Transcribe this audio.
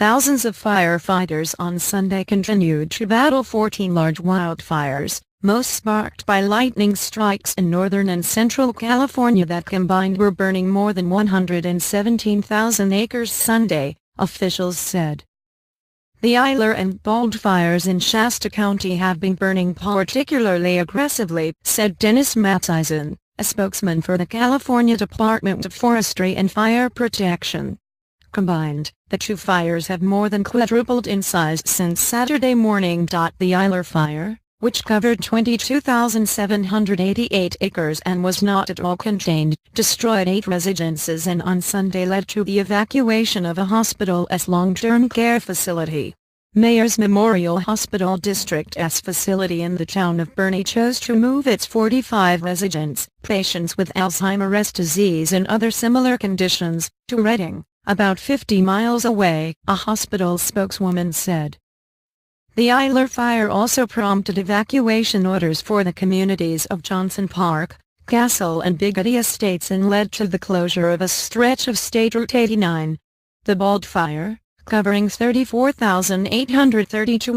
Thousands of firefighters on Sunday continued to battle 14 large wildfires, most sparked by lightning strikes in northern and central California that combined were burning more than 117,000 acres Sunday, officials said. The Eyler and Bald fires in Shasta County have been burning particularly aggressively, said Dennis Matheisen, a spokesman for the California Department of Forestry and Fire Protection. Combined, the two fires have more than quadrupled in size since Saturday morning. The Eyler fire, which covered 22,788 acres and was not at all contained, destroyed 8 residences and on Sunday led to the evacuation of a hospital's long-term care facility. Mayor's Memorial Hospital District's facility in the town of Boerne chose to move its 45 residents, patients with Alzheimer's disease and other similar conditions, to Redding, about 50 miles away, a hospital spokeswoman said. The Eyler fire also prompted evacuation orders for the communities of Johnson Park, Castle and Big Eddy estates and led to the closure of a stretch of State Route 89. The Bald fire, covering 34,832